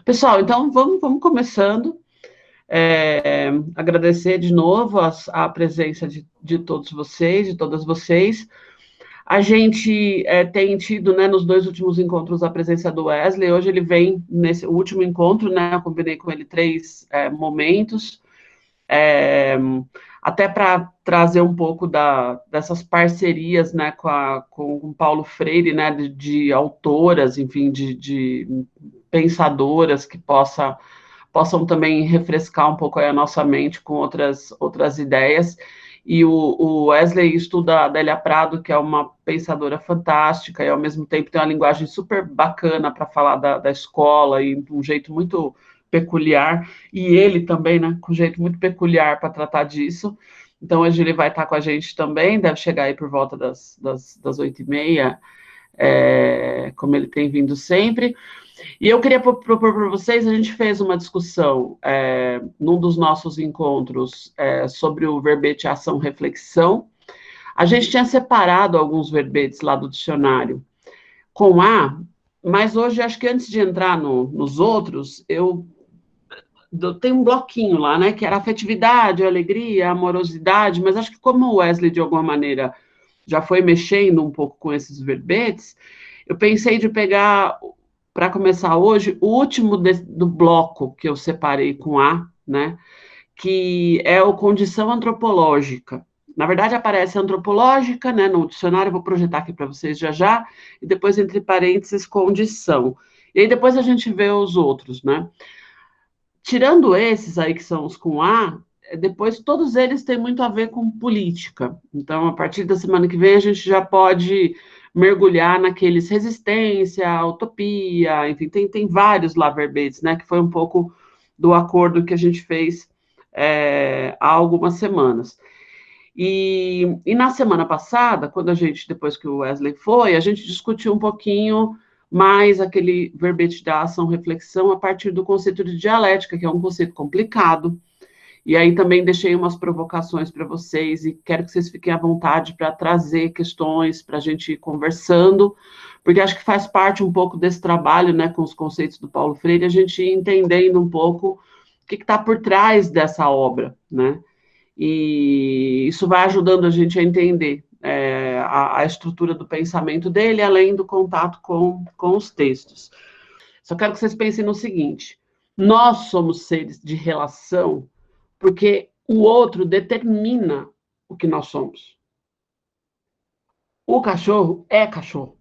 Pessoal, então vamos começando. Agradecer de novo a presença de todos vocês, de todas vocês. A gente tem tido, né, nos dois últimos encontros, a presença do Wesley. Hoje ele vem nesse último encontro, né? Eu combinei com ele três momentos, é, até para trazer um pouco dessas parcerias, né, com o Paulo Freire, né, de autoras, enfim, de pensadoras que possam também refrescar um pouco a nossa mente com outras ideias. E o Wesley estuda a Adélia Prado, que é uma pensadora fantástica, e ao mesmo tempo tem uma linguagem super bacana para falar da escola, e de um jeito muito peculiar, e ele também, né, com um jeito muito peculiar para tratar disso. Então, hoje ele vai estar com a gente também, deve chegar aí por volta das 8h30, como ele tem vindo sempre. E eu queria propor para vocês, a gente fez uma discussão num dos nossos encontros sobre o verbete ação-reflexão. A gente tinha separado alguns verbetes lá do dicionário com A, mas hoje, acho que antes de entrar nos outros, eu tenho um bloquinho lá, né, que era afetividade, alegria, amorosidade, mas acho que como o Wesley, de alguma maneira, já foi mexendo um pouco com esses verbetes, eu pensei de pegar, para começar hoje, o último do bloco que eu separei com A, né, que é o condição antropológica. Na verdade, aparece antropológica, né, no dicionário, eu vou projetar aqui para vocês já já, e depois, entre parênteses, condição. E aí depois a gente vê os outros, né? Tirando esses aí que são os com A, depois todos eles têm muito a ver com política. Então, a partir da semana que vem, a gente já pode mergulhar naqueles resistência, utopia, enfim, tem vários lá verbetes, né? Que foi um pouco do acordo que a gente fez há algumas semanas. E na semana passada, quando a gente, depois que o Wesley foi, a gente discutiu um pouquinho mais aquele verbete da ação-reflexão a partir do conceito de dialética, que é um conceito complicado. E aí também deixei umas provocações para vocês e quero que vocês fiquem à vontade para trazer questões para a gente ir conversando, porque acho que faz parte um pouco desse trabalho, né, com os conceitos do Paulo Freire, a gente ir entendendo um pouco o que está por trás dessa obra, né? E isso vai ajudando a gente a entender a estrutura do pensamento dele, além do contato com os textos. Só quero que vocês pensem no seguinte: nós somos seres de relação porque o outro determina o que nós somos. O cachorro é cachorro.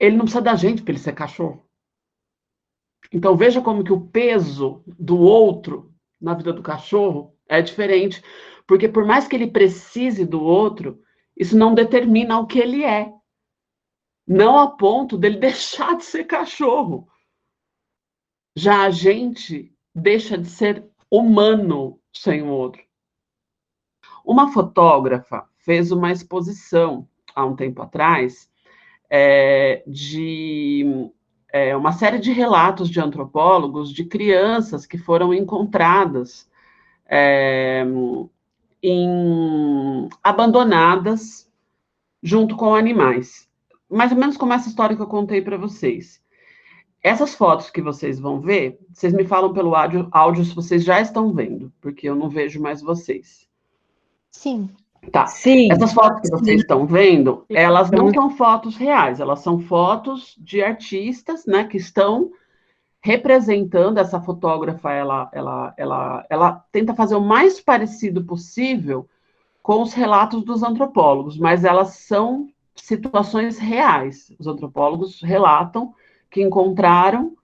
Ele não precisa da gente para ele ser cachorro. Então veja como que o peso do outro na vida do cachorro é diferente, porque por mais que ele precise do outro, isso não determina o que ele é. Não a ponto dele deixar de ser cachorro. Já a gente deixa de ser humano sem o outro. Uma fotógrafa fez uma exposição há um tempo atrás de uma série de relatos de antropólogos de crianças que foram encontradas abandonadas junto com animais. Mais ou menos como essa história que eu contei para vocês. Essas fotos que vocês vão ver, vocês me falam pelo áudio se vocês já estão vendo, porque eu não vejo mais vocês. Sim. Tá. Sim. Essas fotos que vocês estão vendo, elas não são fotos reais, elas são fotos de artistas, né, que estão representando. Essa fotógrafa, ela tenta fazer o mais parecido possível com os relatos dos antropólogos, mas elas são situações reais. Os antropólogos relatam que encontraram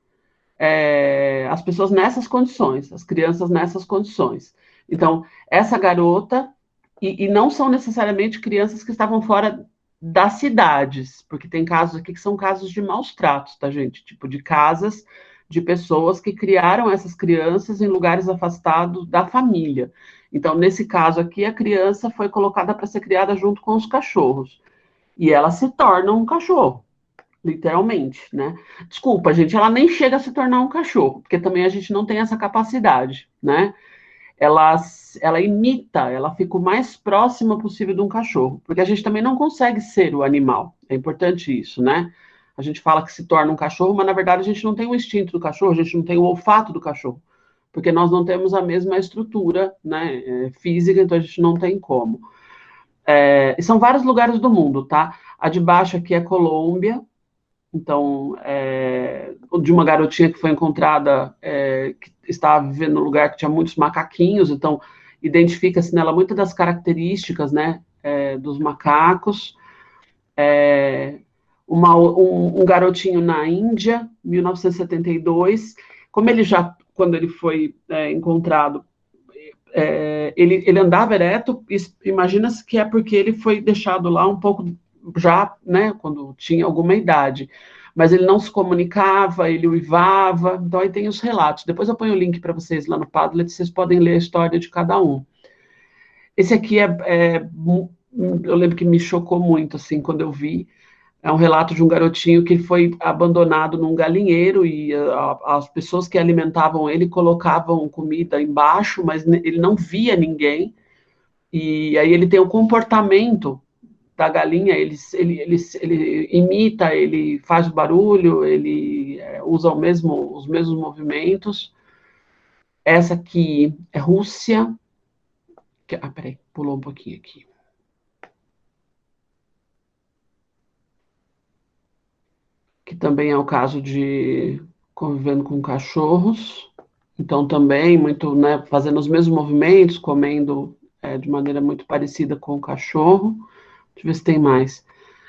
as pessoas nessas condições, as crianças nessas condições. Então, essa garota, e não são necessariamente crianças que estavam fora das cidades, porque tem casos aqui que são casos de maus tratos, tá, gente? Tipo, de casas de pessoas que criaram essas crianças em lugares afastados da família. Então, nesse caso aqui, a criança foi colocada para ser criada junto com os cachorros. E ela se torna um cachorro, literalmente, né? Desculpa, gente, ela nem chega a se tornar um cachorro, porque também a gente não tem essa capacidade, né? Ela imita, ela fica o mais próxima possível de um cachorro, porque a gente também não consegue ser o animal, é importante isso, né? A gente fala que se torna um cachorro, mas na verdade a gente não tem o instinto do cachorro, a gente não tem o olfato do cachorro, porque nós não temos a mesma estrutura, né, física, então a gente não tem como. E são vários lugares do mundo, tá? A de baixo aqui é Colômbia, então, de uma garotinha que foi encontrada, que estava vivendo num lugar que tinha muitos macaquinhos, então identifica-se nela muitas das características, né, dos macacos. Um garotinho na Índia, 1972, como ele já, quando ele foi encontrado, ele andava ereto, imagina-se que é porque ele foi deixado lá um pouco já, né, quando tinha alguma idade, mas ele não se comunicava, ele uivava, então aí tem os relatos. Depois eu ponho o link para vocês lá no Padlet, vocês podem ler a história de cada um. Esse aqui eu lembro que me chocou muito, assim, quando eu vi. É um relato de um garotinho que foi abandonado num galinheiro e as pessoas que alimentavam ele colocavam comida embaixo, mas ele não via ninguém. E aí ele tem o comportamento da galinha, ele imita, ele faz o barulho, ele usa os mesmos movimentos. Essa aqui é Rússia. Peraí, pulou um pouquinho aqui. Que também é o caso de convivendo com cachorros. Então, também, muito, né, fazendo os mesmos movimentos, comendo de maneira muito parecida com o cachorro. Deixa eu ver se tem mais.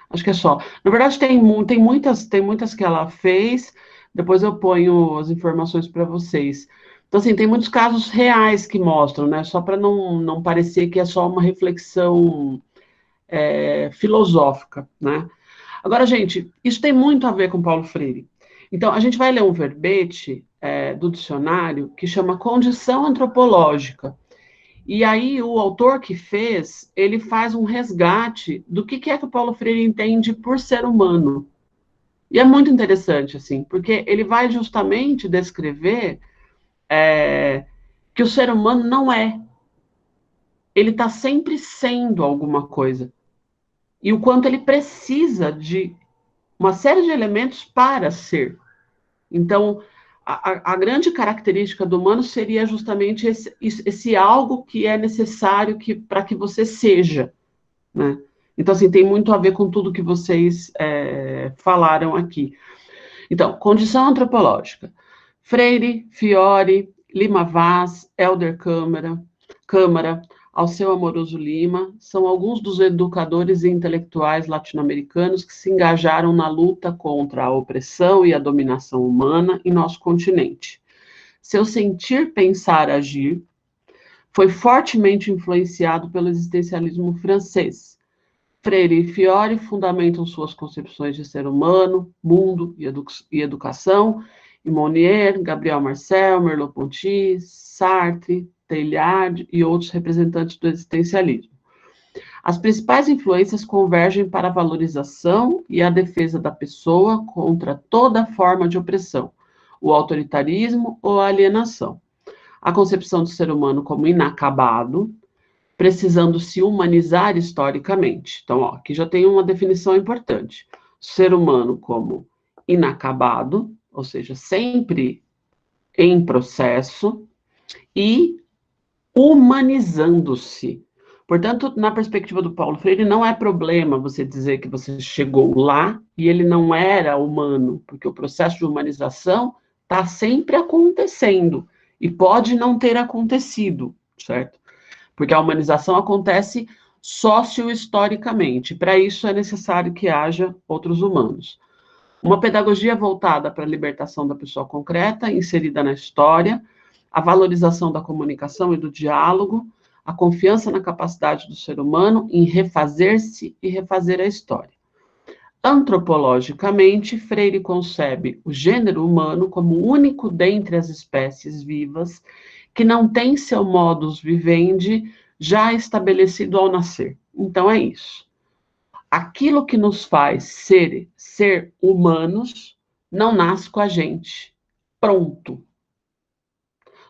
Acho que é só. Na verdade, tem muitas que ela fez. Depois eu ponho as informações para vocês. Então, assim, tem muitos casos reais que mostram, né? Só para não parecer que é só uma reflexão filosófica, né? Agora, gente, isso tem muito a ver com Paulo Freire. Então, a gente vai ler um verbete do dicionário que chama condição antropológica. E aí, o autor que fez, ele faz um resgate do que é que o Paulo Freire entende por ser humano. E é muito interessante, assim, porque ele vai justamente descrever que o ser humano não é. Ele está sempre sendo alguma coisa. E o quanto ele precisa de uma série de elementos para ser. Então, a grande característica do humano seria justamente esse algo que é necessário para que você seja, né? Então, assim, tem muito a ver com tudo que vocês falaram aqui. Então, condição antropológica. Freire, Fiore, Lima Vaz, Helder Câmara, Alceu Amoroso Lima, são alguns dos educadores e intelectuais latino-americanos que se engajaram na luta contra a opressão e a dominação humana em nosso continente. Seu sentir, pensar, agir foi fortemente influenciado pelo existencialismo francês. Freire e Fiore fundamentam suas concepções de ser humano, mundo e educação em Monnier, Gabriel Marcel, Merleau-Ponty, Sartre, Teilhard e outros representantes do existencialismo. As principais influências convergem para a valorização e a defesa da pessoa contra toda forma de opressão, o autoritarismo ou a alienação. A concepção do ser humano como inacabado, precisando se humanizar historicamente. Então, aqui já tem uma definição importante. Ser humano como inacabado, ou seja, sempre em processo, e humanizando-se. Portanto, na perspectiva do Paulo Freire, não é problema você dizer que você chegou lá e ele não era humano, porque o processo de humanização está sempre acontecendo e pode não ter acontecido, certo? Porque a humanização acontece socio-historicamente. Para isso é necessário que haja outros humanos. Uma pedagogia voltada para a libertação da pessoa concreta, inserida na história, a valorização da comunicação e do diálogo, a confiança na capacidade do ser humano em refazer-se e refazer a história. Antropologicamente, Freire concebe o gênero humano como único dentre as espécies vivas que não tem seu modus vivendi já estabelecido ao nascer. Então é isso. Aquilo que nos faz ser humanos não nasce com a gente. Pronto.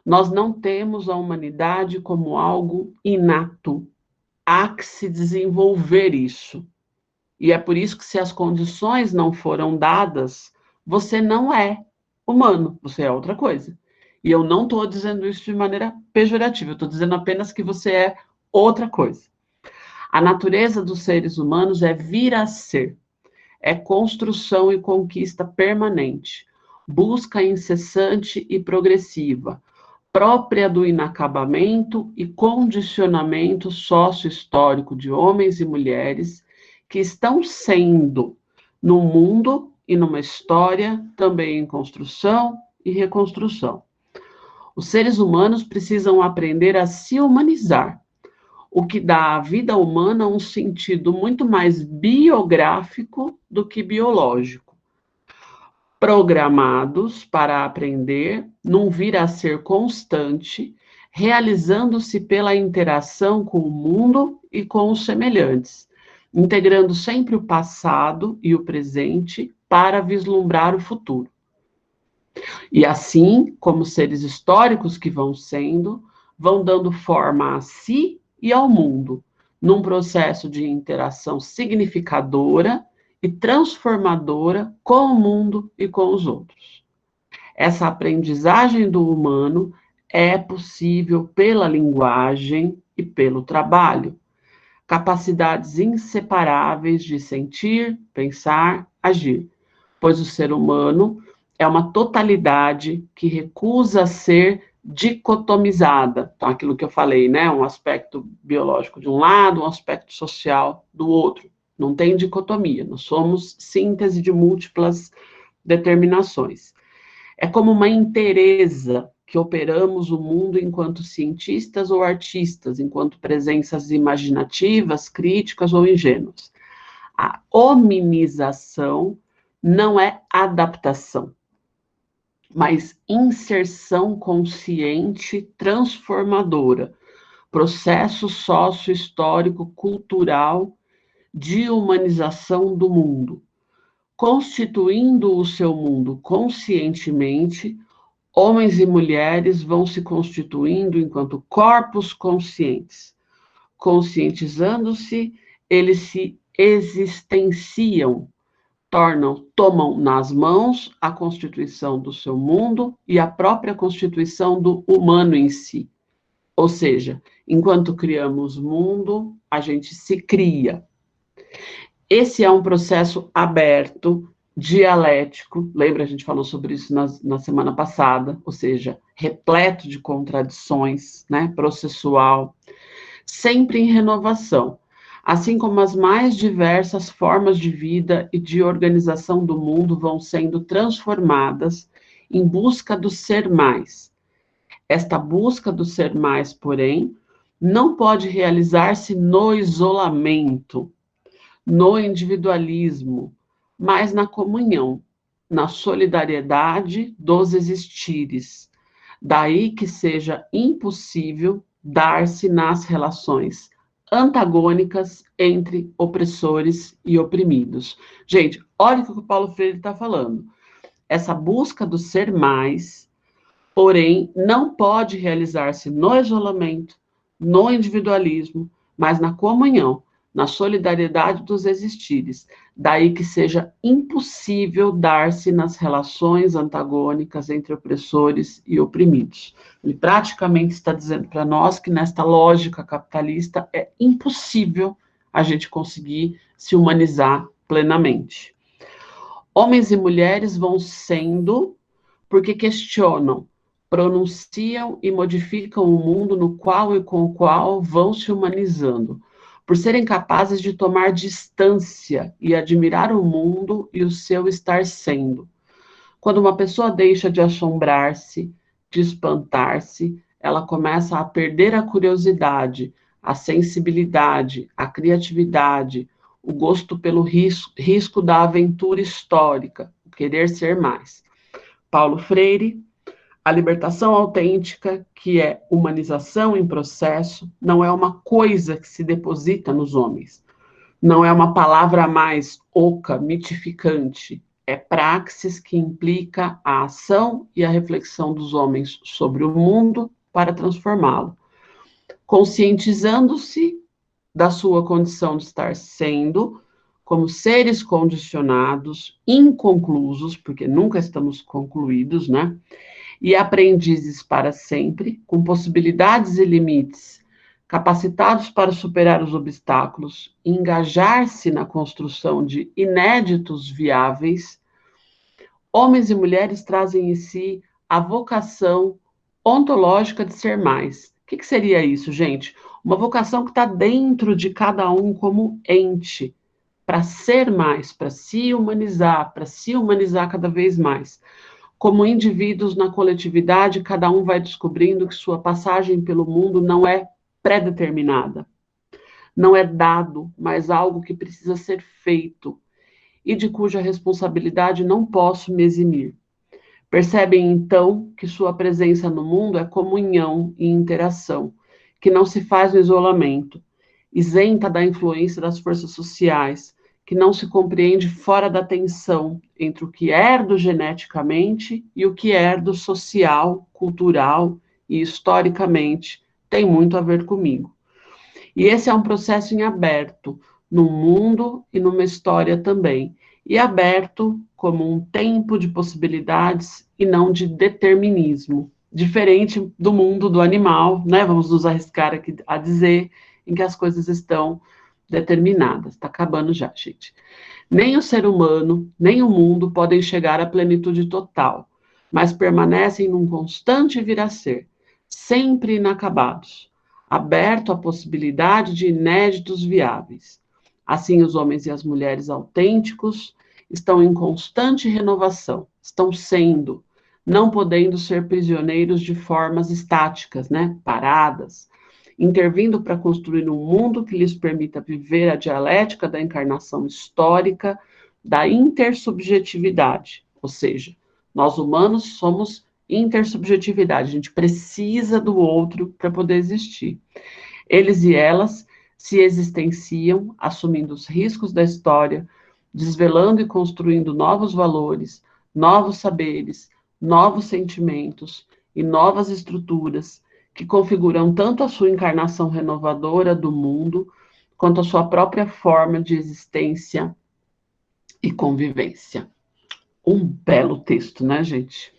Nós não temos a humanidade como algo inato. Há que se desenvolver isso. E é por isso que, se as condições não foram dadas, você não é humano, você é outra coisa. E eu não estou dizendo isso de maneira pejorativa, eu estou dizendo apenas que você é outra coisa. A natureza dos seres humanos é vir a ser, é construção e conquista permanente, busca incessante e progressiva, própria do inacabamento e condicionamento sócio-histórico de homens e mulheres que estão sendo no mundo e numa história também em construção e reconstrução. Os seres humanos precisam aprender a se humanizar, o que dá à vida humana um sentido muito mais biográfico do que biológico. Programados para aprender, num vir a ser constante, realizando-se pela interação com o mundo e com os semelhantes, integrando sempre o passado e o presente para vislumbrar o futuro. E assim, como seres históricos que vão sendo, vão dando forma a si e ao mundo, num processo de interação significadora e transformadora com o mundo e com os outros. Essa aprendizagem do humano é possível pela linguagem e pelo trabalho, capacidades inseparáveis de sentir, pensar, agir, pois o ser humano é uma totalidade que recusa ser dicotomizada. Então, aquilo que eu falei, né? Um aspecto biológico de um lado, um aspecto social do outro. Não tem dicotomia, nós somos síntese de múltiplas determinações. É como uma inteireza que operamos o mundo enquanto cientistas ou artistas, enquanto presenças imaginativas, críticas ou ingênuas. A hominização não é adaptação, mas inserção consciente transformadora, processo sócio-histórico cultural de humanização do mundo, constituindo o seu mundo conscientemente. Homens e mulheres vão se constituindo enquanto corpos conscientes. Conscientizando-se, eles se existenciam, tomam nas mãos a constituição do seu mundo e a própria constituição do humano em si. Ou seja, enquanto criamos mundo, a gente se cria. Esse é um processo aberto, dialético, lembra, a gente falou sobre isso na semana passada, ou seja, repleto de contradições, né, processual, sempre em renovação, assim como as mais diversas formas de vida e de organização do mundo vão sendo transformadas em busca do ser mais. Esta busca do ser mais, porém, não pode realizar-se no isolamento, no individualismo, mas na comunhão, na solidariedade dos existires. Daí que seja impossível dar-se nas relações antagônicas entre opressores e oprimidos. Gente, olha o que o Paulo Freire está falando. Essa busca do ser mais, porém, não pode realizar-se no isolamento, no individualismo, mas na comunhão, na solidariedade dos existires. Daí que seja impossível dar-se nas relações antagônicas entre opressores e oprimidos. Ele praticamente está dizendo para nós que nesta lógica capitalista é impossível a gente conseguir se humanizar plenamente. Homens e mulheres vão sendo porque questionam, pronunciam e modificam o mundo no qual e com o qual vão se humanizando, por serem capazes de tomar distância e admirar o mundo e o seu estar sendo. Quando uma pessoa deixa de assombrar-se, de espantar-se, ela começa a perder a curiosidade, a sensibilidade, a criatividade, o gosto pelo risco da aventura histórica, o querer ser mais. Paulo Freire. A libertação autêntica, que é humanização em processo, não é uma coisa que se deposita nos homens. Não é uma palavra mais oca, mitificante. É praxis que implica a ação e a reflexão dos homens sobre o mundo para transformá-lo. Conscientizando-se da sua condição de estar sendo, como seres condicionados, inconclusos, porque nunca estamos concluídos, né? E aprendizes para sempre, com possibilidades e limites, capacitados para superar os obstáculos, engajar-se na construção de inéditos viáveis, homens e mulheres trazem em si a vocação ontológica de ser mais. O que seria isso, gente? Uma vocação que está dentro de cada um como ente, para ser mais, para se humanizar cada vez mais. Como indivíduos na coletividade, cada um vai descobrindo que sua passagem pelo mundo não é pré-determinada, não é dado, mas algo que precisa ser feito e de cuja responsabilidade não posso me eximir. Percebem, então, que sua presença no mundo é comunhão e interação, que não se faz no isolamento, isenta da influência das forças sociais, que não se compreende fora da tensão entre o que herdo geneticamente e o que herdo social, cultural e historicamente tem muito a ver comigo. E esse é um processo em aberto, no mundo e numa história também, e aberto como um tempo de possibilidades e não de determinismo, diferente do mundo do animal, né? Vamos nos arriscar aqui a dizer, em que as coisas estão determinadas. Está acabando já, gente. Nem o ser humano, nem o mundo podem chegar à plenitude total, mas permanecem num constante vir a ser, sempre inacabados, aberto à possibilidade de inéditos viáveis. Assim, os homens e as mulheres autênticos estão em constante renovação, estão sendo, não podendo ser prisioneiros de formas estáticas, né, paradas, intervindo para construir um mundo que lhes permita viver a dialética da encarnação histórica, da intersubjetividade, ou seja, nós humanos somos intersubjetividade, a gente precisa do outro para poder existir. Eles e elas se existenciam, assumindo os riscos da história, desvelando e construindo novos valores, novos saberes, novos sentimentos e novas estruturas que configuram tanto a sua encarnação renovadora do mundo, quanto a sua própria forma de existência e convivência. Um belo texto, né, gente?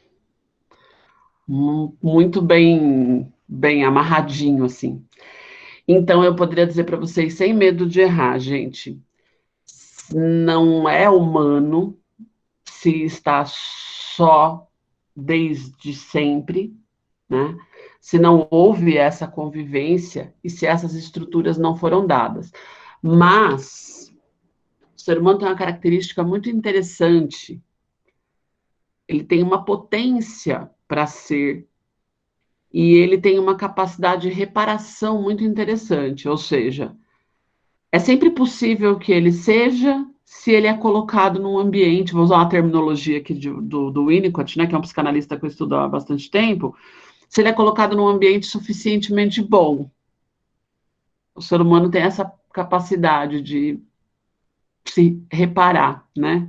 Muito bem amarradinho, assim. Então, eu poderia dizer para vocês, sem medo de errar, gente, não é humano se está só desde sempre, né? Se não houve essa convivência e se essas estruturas não foram dadas. Mas o ser humano tem uma característica muito interessante. Ele tem uma potência para ser e ele tem uma capacidade de reparação muito interessante, ou seja, é sempre possível que ele seja se ele é colocado num ambiente, vou usar uma terminologia aqui do Winnicott, né, que é um psicanalista que eu estudo há bastante tempo, se ele é colocado num ambiente suficientemente bom. O ser humano tem essa capacidade de se reparar, né?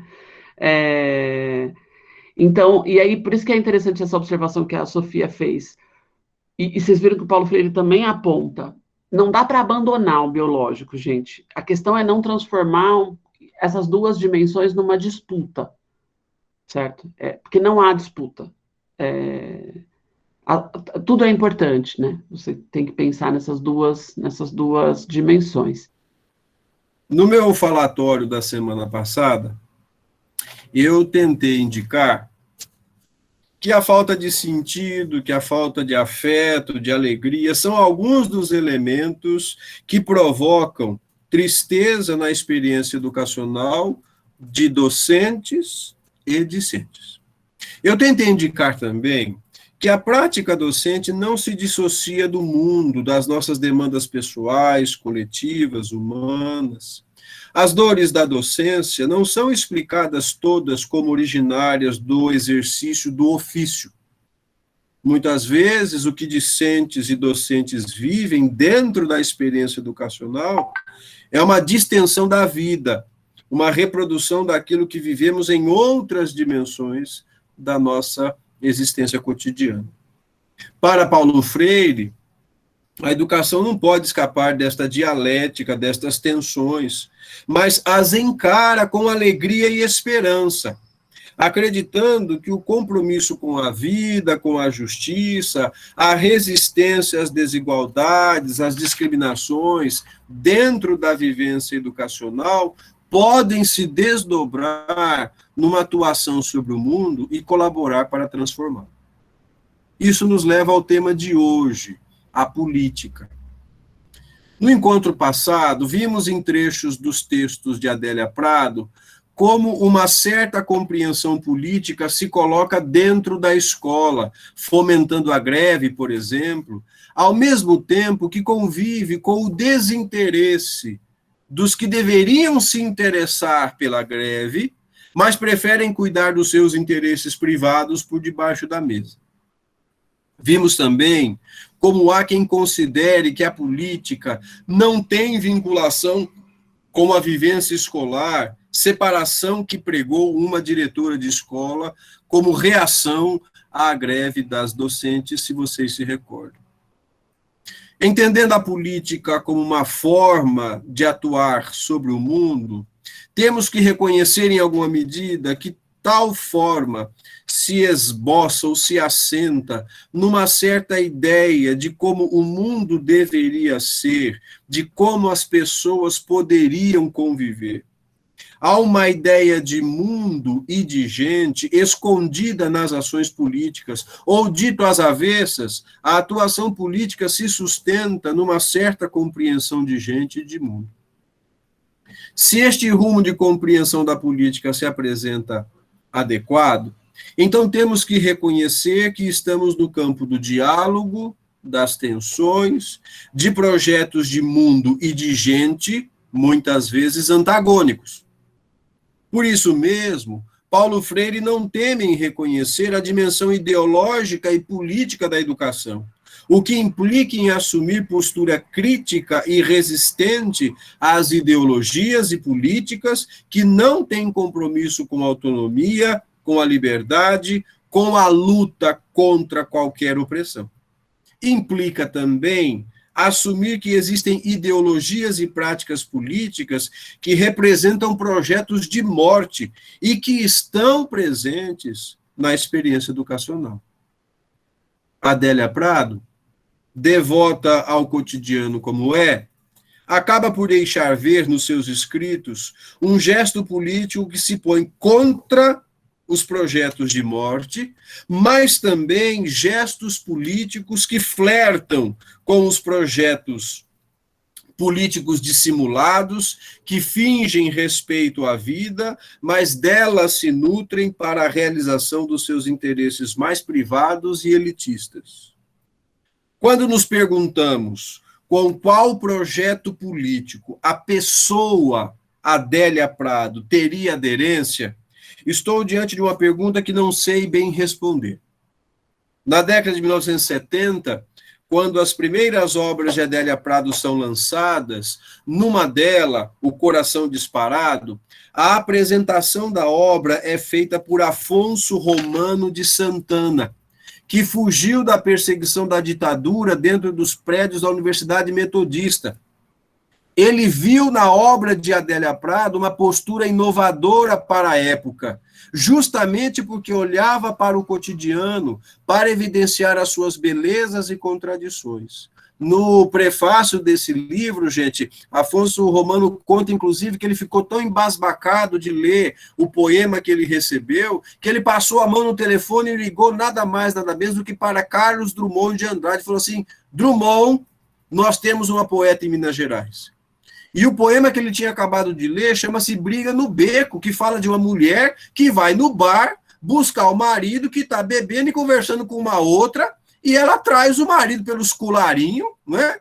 Então, e aí, por isso que é interessante essa observação que a Sofia fez. E vocês viram que o Paulo Freire também aponta. Não dá para abandonar o biológico, gente. A questão é não transformar essas duas dimensões numa disputa, certo? Porque não há disputa. Tudo é importante, né? Você tem que pensar nessas duas dimensões. No meu falatório da semana passada, eu tentei indicar que a falta de sentido, que a falta de afeto, de alegria, são alguns dos elementos que provocam tristeza na experiência educacional de docentes e discentes. Eu tentei indicar também que a prática docente não se dissocia do mundo, das nossas demandas pessoais, coletivas, humanas. As dores da docência não são explicadas todas como originárias do exercício do ofício. Muitas vezes, o que discentes e docentes vivem dentro da experiência educacional é uma distensão da vida, uma reprodução daquilo que vivemos em outras dimensões da nossa existência cotidiana. Para Paulo Freire, A educação não pode escapar desta dialética, destas tensões, mas as encara com alegria e esperança, acreditando que o compromisso com a vida, com a justiça, a resistência às desigualdades, às discriminações dentro da vivência educacional podem se desdobrar numa atuação sobre o mundo e colaborar para transformar. Isso nos leva ao tema de hoje, a política. No encontro passado, vimos em trechos dos textos de Adélia Prado como uma certa compreensão política se coloca dentro da escola, fomentando a greve, por exemplo, ao mesmo tempo que convive com o desinteresse dos que deveriam se interessar pela greve, mas preferem cuidar dos seus interesses privados por debaixo da mesa. Vimos também como há quem considere que a política não tem vinculação com a vivência escolar, separação que pregou uma diretora de escola como reação à greve das docentes, se vocês se recordam. Entendendo a política como uma forma de atuar sobre o mundo, temos que reconhecer em alguma medida que tal forma se esboça ou se assenta numa certa ideia de como o mundo deveria ser, de como as pessoas poderiam conviver. Há uma ideia de mundo e de gente escondida nas ações políticas, ou dito às avessas, a atuação política se sustenta numa certa compreensão de gente e de mundo. Se este rumo de compreensão da política se apresenta adequado, então temos que reconhecer que estamos no campo do diálogo, das tensões, de projetos de mundo e de gente, muitas vezes antagônicos. Por isso mesmo, Paulo Freire não teme em reconhecer a dimensão ideológica e política da educação, o que implica em assumir postura crítica e resistente às ideologias e políticas que não têm compromisso com a autonomia, com a liberdade, com a luta contra qualquer opressão. Implica também assumir que existem ideologias e práticas políticas que representam projetos de morte e que estão presentes na experiência educacional. Adélia Prado, devota ao cotidiano como é, acaba por deixar ver nos seus escritos um gesto político que se põe contra os projetos de morte, mas também gestos políticos que flertam com os projetos políticos dissimulados, que fingem respeito à vida, mas dela se nutrem para a realização dos seus interesses mais privados e elitistas. Quando nos perguntamos com qual projeto político a pessoa Adélia Prado teria aderência, estou diante de uma pergunta que não sei bem responder. Na década de 1970, quando as primeiras obras de Adélia Prado são lançadas, numa delas, O Coração Disparado, a apresentação da obra é feita por Afonso Romano de Santana, que fugiu da perseguição da ditadura dentro dos prédios da Universidade Metodista. Ele viu na obra de Adélia Prado uma postura inovadora para a época, justamente porque olhava para o cotidiano, para evidenciar as suas belezas e contradições. No prefácio desse livro, gente, Afonso Romano conta, inclusive, que ele ficou tão embasbacado de ler o poema que ele recebeu, que ele passou a mão no telefone e ligou nada mais, nada menos do que para Carlos Drummond de Andrade. Falou assim: Drummond, nós temos uma poeta em Minas Gerais. E o poema que ele tinha acabado de ler chama-se Briga no Beco, que fala de uma mulher que vai no bar buscar o marido que está bebendo e conversando com uma outra, e ela traz o marido pelos colarinhos, né?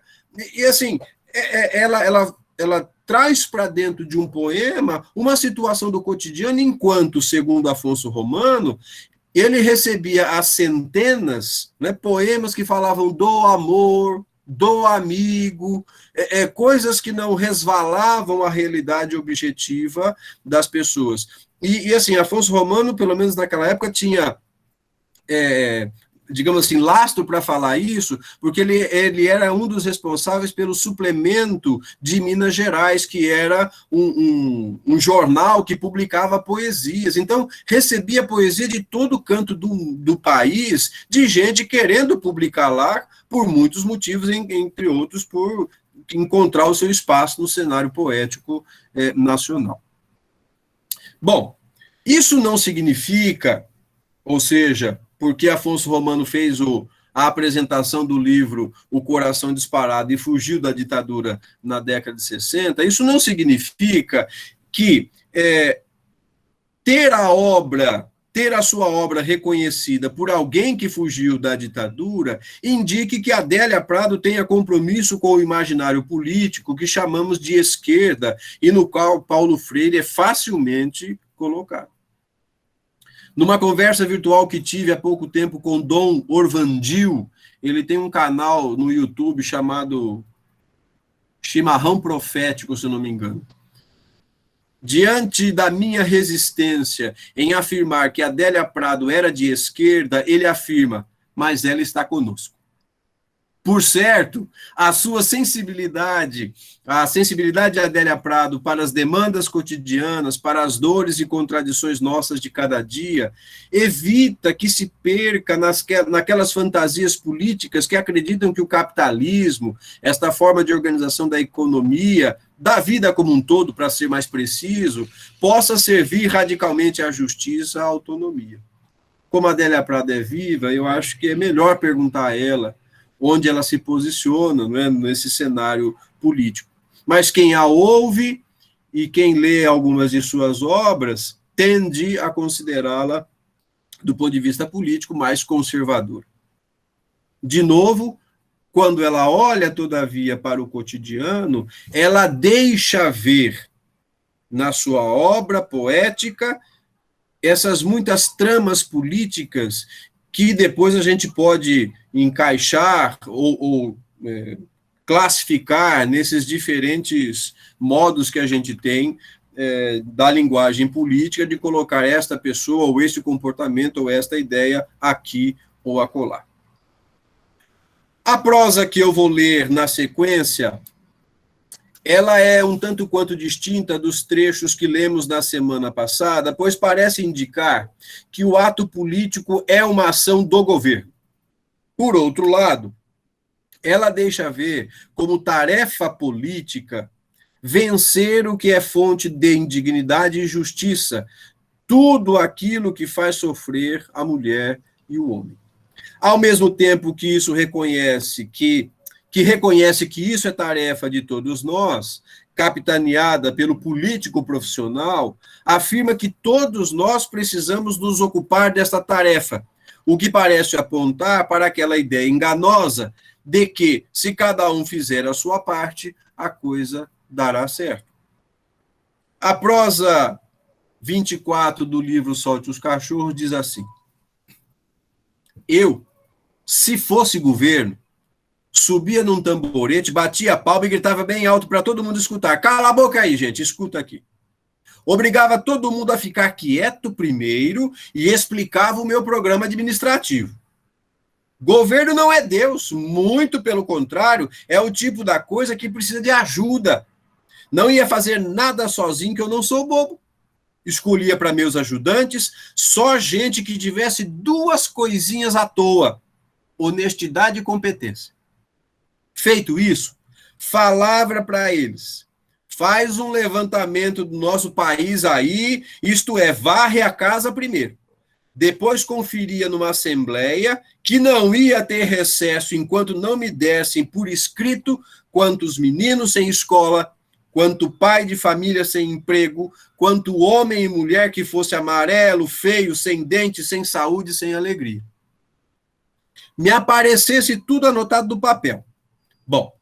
E assim, ela traz para dentro de um poema uma situação do cotidiano, enquanto, segundo Afonso Romano, ele recebia as centenas, né, poemas que falavam do amor, do amigo, coisas que não resvalavam a realidade objetiva das pessoas. E assim, Afonso Romano, pelo menos naquela época, tinha digamos assim, lastro para falar isso, porque ele era um dos responsáveis pelo suplemento de Minas Gerais, que era um jornal que publicava poesias. Então, recebia poesia de todo canto do país, de gente querendo publicar lá, por muitos motivos, entre outros, por encontrar o seu espaço no cenário poético nacional. Bom, isso não significa, ou seja, porque Afonso Romano fez a apresentação do livro O Coração Disparado e fugiu da ditadura na década de 60, isso não significa que ter a sua obra reconhecida por alguém que fugiu da ditadura indique que Adélia Prado tenha compromisso com o imaginário político que chamamos de esquerda e no qual Paulo Freire é facilmente colocado. Numa conversa virtual que tive há pouco tempo com Dom Orvandil, ele tem um canal no YouTube chamado Chimarrão Profético, se eu não me engano. Diante da minha resistência em afirmar que Adélia Prado era de esquerda, ele afirma, mas ela está conosco. Por certo, a sensibilidade de Adélia Prado para as demandas cotidianas, para as dores e contradições nossas de cada dia, evita que se perca naquelas fantasias políticas que acreditam que o capitalismo, esta forma de organização da economia, da vida como um todo, para ser mais preciso, possa servir radicalmente à justiça, à autonomia. Como a Adélia Prado é viva, eu acho que é melhor perguntar a ela onde ela se posiciona, né, nesse cenário político. Mas quem a ouve e quem lê algumas de suas obras tende a considerá-la, do ponto de vista político, mais conservadora. De novo, quando ela olha, todavia, para o cotidiano, ela deixa ver na sua obra poética essas muitas tramas políticas que depois a gente pode encaixar ou classificar nesses diferentes modos que a gente tem da linguagem política de colocar esta pessoa, ou este comportamento, ou esta ideia aqui ou acolá. A prosa que eu vou ler na sequência, ela é um tanto quanto distinta dos trechos que lemos na semana passada, pois parece indicar que o ato político é uma ação do governo. Por outro lado, ela deixa ver como tarefa política vencer o que é fonte de indignidade e injustiça, tudo aquilo que faz sofrer a mulher e o homem. Ao mesmo tempo que isso reconhece que isso é tarefa de todos nós, capitaneada pelo político profissional, afirma que todos nós precisamos nos ocupar desta tarefa, o que parece apontar para aquela ideia enganosa de que, se cada um fizer a sua parte, a coisa dará certo. A prosa 24 do livro Solte os Cachorros diz assim: eu, se fosse governo, subia num tamborete, batia a palma e gritava bem alto para todo mundo escutar. Cala a boca aí, gente, escuta aqui. Obrigava todo mundo a ficar quieto primeiro e explicava o meu programa administrativo. Governo não é Deus, muito pelo contrário, é o tipo da coisa que precisa de ajuda. Não ia fazer nada sozinho, que eu não sou bobo. Escolhia para meus ajudantes só gente que tivesse duas coisinhas à toa: honestidade e competência. Feito isso, falava para eles: faz um levantamento do nosso país aí, isto é, varre a casa primeiro. Depois conferia numa assembleia que não ia ter recesso enquanto não me dessem por escrito quantos meninos sem escola, quanto pai de família sem emprego, quanto homem e mulher que fosse amarelo, feio, sem dente, sem saúde, sem alegria. Me aparecesse tudo anotado no papel. Bom,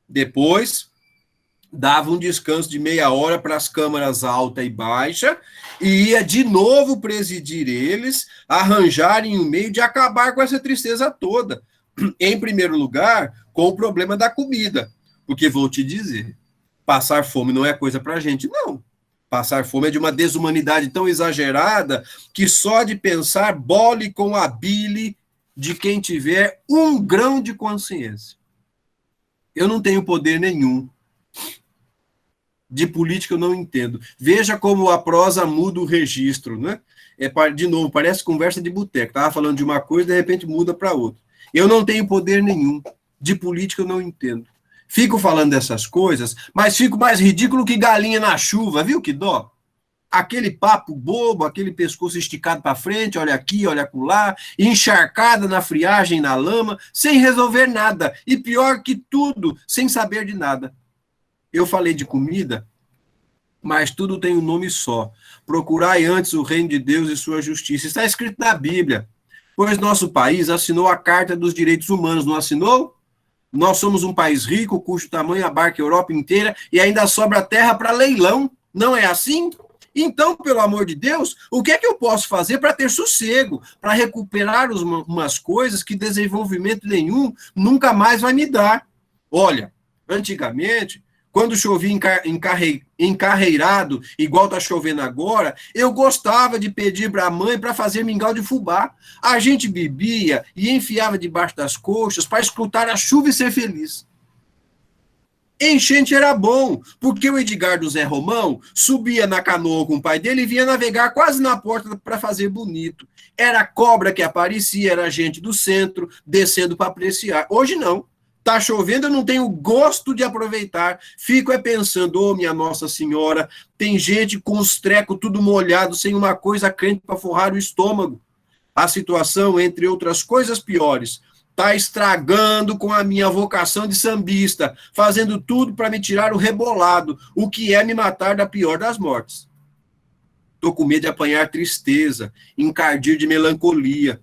depois dava um descanso de meia hora para as câmaras alta e baixa e ia de novo presidir eles, arranjarem um meio de acabar com essa tristeza toda. Em primeiro lugar, com o problema da comida, porque vou te dizer, passar fome não é coisa para a gente, não. Passar fome é de uma desumanidade tão exagerada que só de pensar bole com a bile de quem tiver um grão de consciência. Eu não tenho poder nenhum. De política eu não entendo. Veja como a prosa muda o registro, né? De novo, parece conversa de boteco. Estava falando de uma coisa, de repente muda para outra. Eu não tenho poder nenhum. De política eu não entendo. Fico falando dessas coisas, mas fico mais ridículo que galinha na chuva, viu que dó? Aquele papo bobo, aquele pescoço esticado para frente, olha aqui, olha acolá, encharcada na friagem, na lama, sem resolver nada. E pior que tudo, sem saber de nada. Eu falei de comida, mas tudo tem um nome só. Procurai antes o reino de Deus e sua justiça. Está escrito na Bíblia. Pois nosso país assinou a Carta dos Direitos Humanos, não assinou? Nós somos um país rico, cujo tamanho abarca a Europa inteira, e ainda sobra terra para leilão. Não é assim? Então, pelo amor de Deus, o que é que eu posso fazer para ter sossego, para recuperar umas coisas que desenvolvimento nenhum nunca mais vai me dar? Olha, antigamente, quando chovia encarreirado, igual está chovendo agora, eu gostava de pedir para a mãe para fazer mingau de fubá. A gente bebia e enfiava debaixo das coxas para escutar a chuva e ser feliz. Enchente era bom, porque o Edgar do Zé Romão subia na canoa com o pai dele e vinha navegar quase na porta para fazer bonito. Era cobra que aparecia, era gente do centro, descendo para apreciar. Hoje não. Tá chovendo, eu não tenho gosto de aproveitar. Fico pensando, ô minha Nossa Senhora, tem gente com os trecos tudo molhado, sem uma coisa crente para forrar o estômago. A situação, entre outras coisas piores, está estragando com a minha vocação de sambista, fazendo tudo para me tirar o rebolado, o que é me matar da pior das mortes. Estou com medo de apanhar tristeza, encardir de melancolia.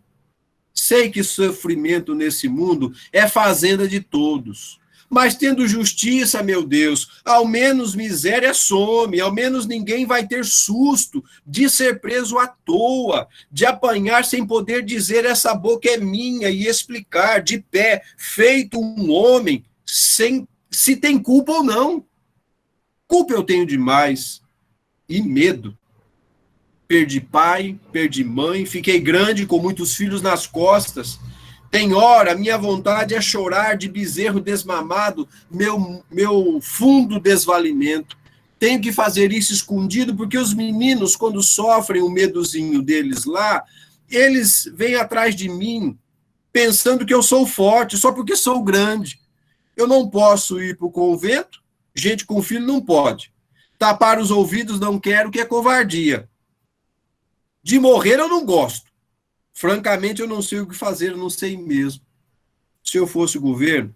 Sei que sofrimento nesse mundo é fazenda de todos. Mas tendo justiça, meu Deus, ao menos miséria some, ao menos ninguém vai ter susto de ser preso à toa, de apanhar sem poder dizer essa boca é minha e explicar de pé, feito um homem, sem se tem culpa ou não. Culpa eu tenho demais e medo. Perdi pai, perdi mãe, fiquei grande com muitos filhos nas costas. Tem hora, minha vontade é chorar de bezerro desmamado, meu fundo desvalimento. Tenho que fazer isso escondido, porque os meninos, quando sofrem o medozinho deles lá, eles vêm atrás de mim, pensando que eu sou forte, só porque sou grande. Eu não posso ir para o convento, gente com filho não pode. Tapar os ouvidos não quero, que é covardia. De morrer eu não gosto. Francamente, eu não sei o que fazer, eu não sei mesmo. Se eu fosse o governo,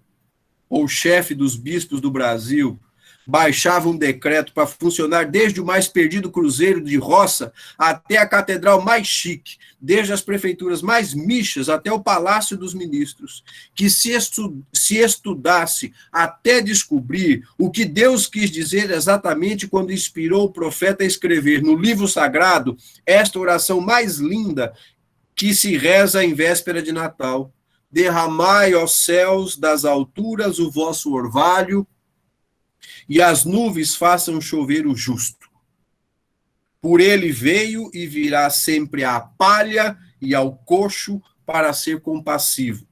ou chefe dos bispos do Brasil, baixava um decreto para funcionar desde o mais perdido cruzeiro de roça até a catedral mais chique, desde as prefeituras mais michas até o Palácio dos Ministros, que se estudasse até descobrir o que Deus quis dizer exatamente quando inspirou o profeta a escrever no livro sagrado esta oração mais linda que se reza em véspera de Natal. Derramai, ó céus, das alturas o vosso orvalho, e as nuvens façam chover o justo. Por ele veio e virá sempre à palha e ao coxo para ser compassivo.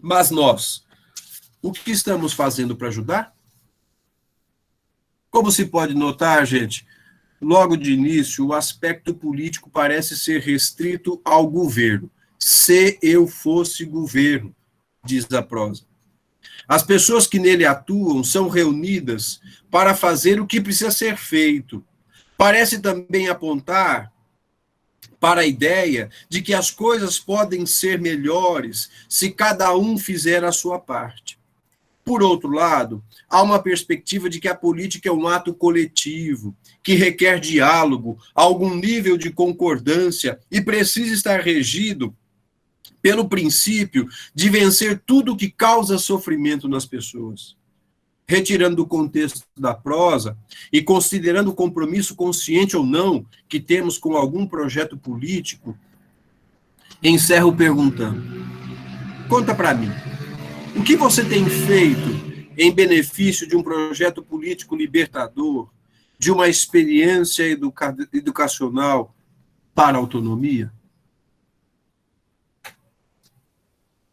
Mas nós, o que estamos fazendo para ajudar? Como se pode notar, gente, logo de início, o aspecto político parece ser restrito ao governo. Se eu fosse governo, diz a prosa. As pessoas que nele atuam são reunidas para fazer o que precisa ser feito. Parece também apontar para a ideia de que as coisas podem ser melhores se cada um fizer a sua parte. Por outro lado, há uma perspectiva de que a política é um ato coletivo, que requer diálogo, algum nível de concordância e precisa estar regido pelo princípio de vencer tudo que causa sofrimento nas pessoas. Retirando do contexto da prosa e considerando o compromisso consciente ou não que temos com algum projeto político, encerro perguntando: conta para mim, o que você tem feito em benefício de um projeto político libertador, de uma experiência educacional para a autonomia?